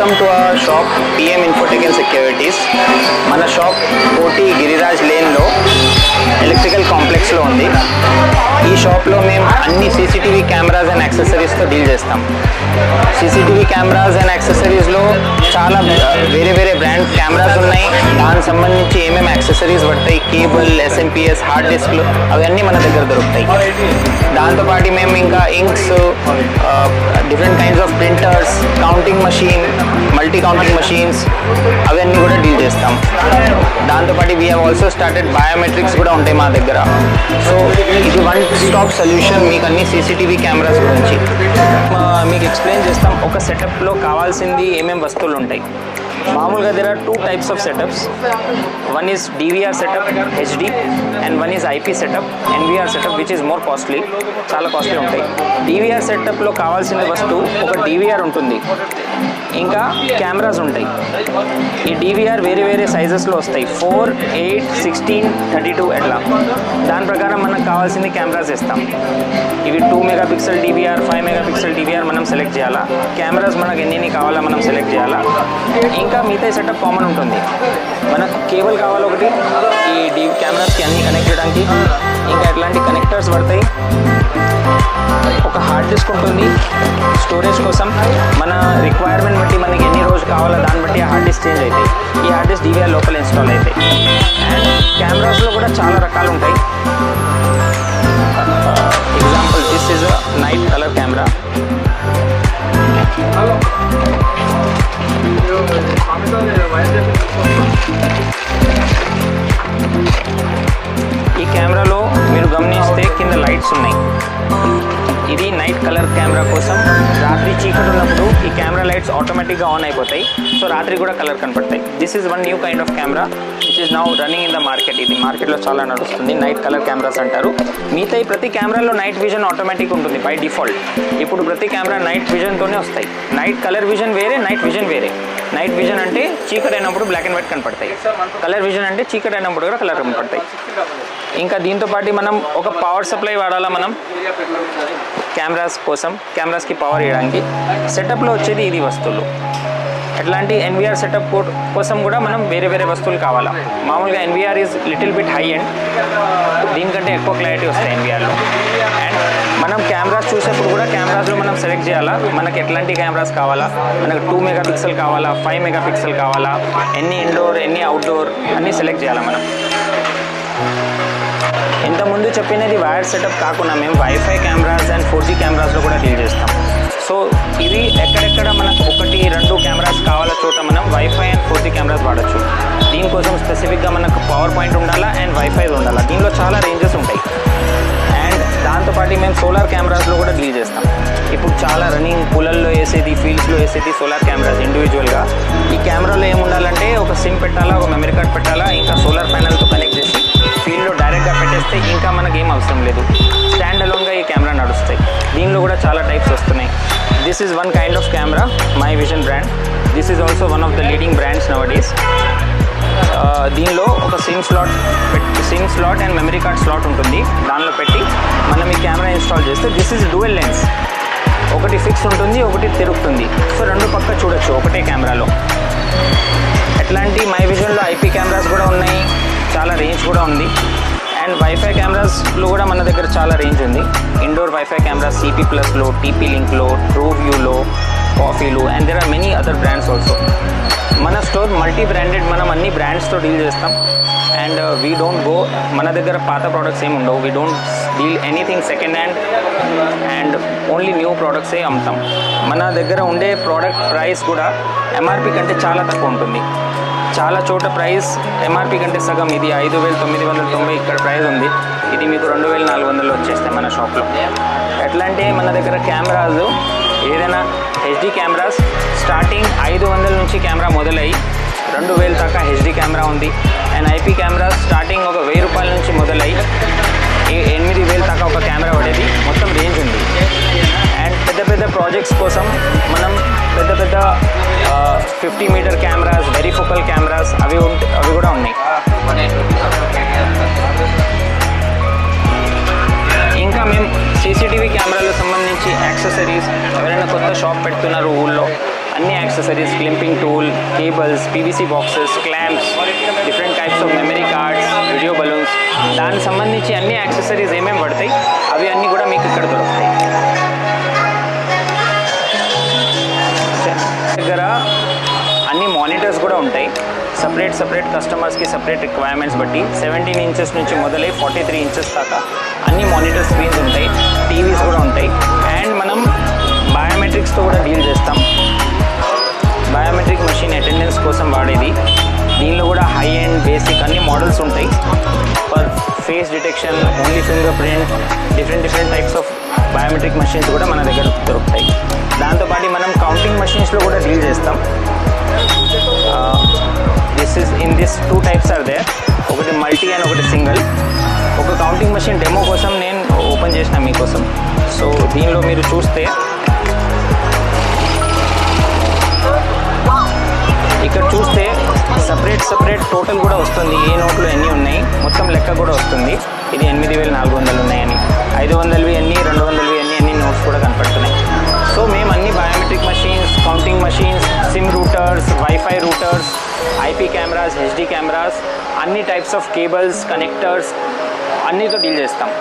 Welcome to our shop PM Infotech and securities. మన shop కోటి Giriraj లేన్లో electrical కాంప్లెక్స్లో ఉంది. ఈ షాప్లో మేము అన్ని సీసీటీవీ కెమెరాస్ అండ్ యాక్సెసరీస్తో డీల్ చేస్తాం. సీసీటీవీ కెమెరాస్ అండ్ యాక్సెసరీస్లో చాలా వేరే వేరే బ్రాండ్ కెమెరాస్ ఉన్నాయి. దానికి సంబంధించి ఏమేమి యాక్సెసరీస్ పడతాయి, కేబుల్, ఎస్ఎంపిఎస్, హార్డ్ డిస్క్లు అవన్నీ మన దగ్గర దొరుకుతాయి. దాంతోపాటు మేము ఇంకా inks, different kinds of printers, counting machine, multi counting machines అవన్నీ కూడా డీల్ చేస్తాం. దాంతోపాటు we have also started biometrics కూడా ఉంటాయి మా దగ్గర. సో ఇది వన్ స్టాప్ సొల్యూషన్ మీకు అన్ని సీసీటీవీ కెమెరాస్ గురించి మీకు ఎక్స్ప్లెయిన్ చేస్తాం. ఒక సెటప్లో కావాల్సింది ఏమేమి వస్తువులు ఉంటాయి. మామూలుగా there are two types of setups. One is DVR setup HD and one is IP setup NVR setup, which is more costly. చాలా కాస్ట్లీ ఉంటాయి. DVR సెటప్లో కావాల్సిన వస్తువు ఒక DVR ఉంటుంది, ఇంకా కెమెరాస్ ఉంటాయి. ఈ DVR వేరే వేరే సైజెస్లో వస్తాయి, 4, 8, 16, 32 ఎట్లా. దాని ప్రకారం మనకు కావాల్సింది కెమెరాస్ ఇస్తాం. ఇవి 2 మెగాపిక్సెల్ DVR, 5 మెగాపిక్సెల్ DVR మనం సెలెక్ట్ చేయాలా. కెమెరాస్ మనకు ఎన్ని కావాలా మనం సెలెక్ట్ చేయాలా. ఇంకా మిగతా సెటప్ కామన్ ఉంటుంది. మనకు కేబుల్ కావాలి ఒకటి ఈ కెమెరాస్కి అన్ని కనెక్ట్ చేయడానికి. ఇంకా ఎట్లాంటి కనెక్టర్స్ పడతాయి. ఒక హార్డ్ డిస్క్ ఉంటుంది స్టోరేజ్ కోసం. మన రిక్వైర్మెంట్ బట్టి మనకి ఎన్ని రోజు కావాలో దాన్ని బట్టి ఆ హార్డ్ డిస్క్ చేంజ్ అవుతాయి. ఈ హార్డ్ డిస్క్ DVR లోపల ఇన్స్టాల్ అవుతాయి. అండ్ కెమెరాస్లో కూడా చాలా రకాలు ఉంటాయి. Example, this is a night colour camera. ఈ కెమెరాలో మీరు గమనిస్తే కింద లైట్స్ ఉన్నాయి. ఇది నైట్ కలర్ కెమెరా కోసం. రాత్రి చీకటి ఉన్నప్పుడు ఈ కెమెరా లైట్స్ ఆటోమేటిక్గా ఆన్ అయిపోతాయి. సో రాత్రి కూడా కలర్ కనపడతాయి. This is one new kind of camera which is now running in the market. ఇది మార్కెట్లో చాలా నడుస్తుంది. నైట్ కలర్ కెమెరాస్ అంటారు. మిగతా ప్రతి కెమెరాలో నైట్ విజన్ ఆటోమేటిక్ ఉంటుంది బై డిఫాల్ట్. ఇప్పుడు ప్రతి కెమెరా నైట్ విజన్తోనే వస్తాయి. నైట్ కలర్ విజన్ వేరే, నైట్ విజన్ వేరే. నైట్ విజన్ అంటే చీకటి అయినప్పుడు బ్లాక్ అండ్ వైట్ కనపడతాయి. కలర్ విజన్ అంటే చీకటి అయినప్పుడు కూడా కలర్ కనపడతాయి. ఇంకా దీంతో పాటు మనం ఒక పవర్ సప్లై వాడాలా మనం కెమెరాస్ కోసం. కెమెరాస్కి పవర్ ఇవ్వడానికి సెటప్లో వచ్చేది ఇది వస్తువులు. ఎట్లాంటి NVR సెటప్ కోసం కూడా మనం వేరే వేరే వస్తువులు కావాలా. మామూలుగా NVR is little bit high end, దీనికంటే ఎక్కువ క్లారిటీ వస్తాయి NVRలో. అండ్ మనం కెమెరాస్ చూసేప్పుడు కూడా కెమెరాస్లో మనం సెలెక్ట్ చేయాలా మనకి ఎట్లాంటి కెమెరాస్ కావాలా. మనకు 2 మెగాపిక్సెల్ కావాలా, 5 మెగాపిక్సెల్ కావాలా, ఎన్ని ఇండోర్ ఎన్ని అవుట్డోర్ అన్నీ సెలెక్ట్ చేయాలా మనం. ఇంతకుముందు చెప్పినది వైర్ సెటప్ కాకుండా మేము వైఫై కెమెరాస్ అండ్ 4G కెమెరాస్లో కూడా డీల్ చేస్తాం. సో ఇది ఎక్కడెక్కడ మనకు 1, 2 కెమెరాస్ కావాల చోట మనం వైఫై అండ్ 4G కెమెరాస్ వాడచ్చు. దీనికోసం స్పెసిఫిక్గా మనకు పవర్ పాయింట్ ఉండాలా అండ్ వైఫై ఉండాలా. దీనిలో చాలా రేంజెస్ ఉంటాయి. అండ్ దాంతోపాటు మేము సోలార్ కెమెరాస్లో కూడా డీల్ చేస్తాం. ఇప్పుడు చాలా రన్నింగ్ పొలాల్లో వేసేది, ఫీల్డ్స్లో వేసేది సోలార్ కెమెరాస్ ఇండివిజువల్గా. ఈ కెమెరాలో ఏముండాలంటే ఒక సిమ్ పెట్టాలా, ఒక మెమరీ కార్డ్ పెట్టాలా, ఇంకా సోలార్ ప్యానెల్తో కనెక్ట్ చేసి ఫీల్డ్లో డైరెక్ట్గా పెట్టేస్తే ఇంకా మనకి ఏం అవసరం లేదు. స్టాండ్ అలోన్గా ఈ కెమెరా నడుస్తాయి. దీనిలో కూడా చాలా టైప్స్ వస్తున్నాయి. This is one kind of camera, my vision brand. This is also one of the leading brands nowadays. దీనిలో ఒక SIM slot and memory card slot ఉంటుంది. దానిలో పెట్టి మనం ఈ కెమెరా ఇన్స్టాల్ చేస్తే దిస్ ఈజ్ డ్యూయల్ లెన్స్. ఒకటి ఫిక్స్ ఉంటుంది, ఒకటి తిరుగుతుంది. సో రెండు పక్క చూడొచ్చు ఒకటే కెమెరాలో. ఎట్లాంటి మై విజన్లో IP కెమెరాస్ కూడా ఉన్నాయి, చాలా రేంజ్ కూడా ఉంది. అండ్ వైఫై కెమెరాస్లో కూడా మన దగ్గర చాలా రేంజ్ ఉంది. ఇండోర్ వైఫై కెమెరాస్ CP+లో, TP లింక్లో, ట్రూవ్యూలో, కాఫీలో, and there are many other brands also. మన స్టోర్ మల్టీ బ్రాండెడ్, మనం అన్ని బ్రాండ్స్తో డీల్ చేస్తాం. అండ్ వీ డోంట్ గో, మన దగ్గర పాత ప్రోడక్ట్స్ ఏమి ఉండవు. We don't deal anything second hand and only new ప్రోడక్ట్సే అమ్ముతాం. మన దగ్గర ఉండే ప్రోడక్ట్ ప్రైస్ కూడా MRP కంటే చాలా తక్కువ ఉంటుంది. చాలా చోట ప్రైస్ MRP కంటే సగం. ఇది 5,990 ఇక్కడ ప్రైస్ ఉంది. ఇది మీకు 2,400 వచ్చేస్తాయి మన షాప్లో. ఎట్లా అంటే మన దగ్గర కెమెరాస్ ఏదైనా HD కెమెరాస్ స్టార్టింగ్ 500 నుంచి కెమెరా మొదలయ్యి 2,000 దాకా HD కెమెరా ఉంది. అండ్ IP కెమెరాస్ స్టార్టింగ్ ఒక 1,000 రూపాయల నుంచి మొదలయ్యి 8,000 దాకా ఒక కెమెరా పడేది మొత్తం రేంజ్ ఉంది. అండ్ పెద్ద పెద్ద ప్రాజెక్ట్స్ కోసం మనం పెద్ద 50 మీటర్ కెమెరాస్, వెరీఫోకల్ కెమెరాస్ అవి కూడా ఉన్నాయి. ఇంకా మేము CCTV కెమెరాలకు సంబంధించి యాక్సెసరీస్, ఎవరైనా కొత్త షాప్ పెడుతున్నారు ఊళ్ళో, అన్ని accessories, crimping tool, cables, PVC boxes, clamps, different types of memory cards, video baluns, దానికి సంబంధించి అన్ని యాక్సెసరీస్ ఏమేమి పడతాయి అవి అన్నీ కూడా మీకు ఇక్కడ దొరుకుతాయి. దగ్గర అన్ని మానిటర్స్ కూడా ఉంటాయి. సపరేట్ కస్టమర్స్కి సపరేట్ రిక్వైర్మెంట్స్ బట్టి 17 ఇంచెస్ నుంచి మొదలై 43 ఇంచెస్ దాకా అన్ని మానిటర్ స్క్రీన్స్ ఉంటాయి. టీవీస్ కూడా ఉంటాయి. అండ్ మనం బయోమెట్రిక్స్తో కూడా డీల్ చేస్తాం. బయోమెట్రిక్ మెషిన్ అటెండెన్స్ కోసం వాడేది. దీనిలో కూడా హై అండ్ బేసిక్ అన్ని మోడల్స్ ఉంటాయి. For face detection, only finger print, different types of biometric machines కూడా మన దగ్గర దొరుకుతాయి. దాంతోపాటు మనం కౌంటింగ్ మెషిన్స్లో కూడా డీల్ చేస్తాం. This 2 types are there. ఒకటి మల్టీ అండ్ ఒకటి సింగిల్. ఒక కౌంటింగ్ మెషిన్ డెమో కోసం నేను ఓపెన్ చేసిన మీకోసం. సో దీనిలో మీరు చూస్తే ఇక్కడ చూస్తే సపరేట్ టోటల్ కూడా వస్తుంది. ఏ నోట్లు ఎన్ని ఉన్నాయి మొత్తం లెక్క కూడా వస్తుంది. ఇది 8400 ఉన్నాయని, 500వి ఎన్ని, 200వి ఎన్ని నోట్స్ కూడా కనపడుతున్నాయి. సో మేము అన్ని biometric machines, counting machines, SIM routers, WiFi routers, IP cameras, HD cameras, అన్ని టైప్స్ ఆఫ్ కేబుల్స్, కనెక్టర్స్ అన్నితో డీల్ చేస్తాం.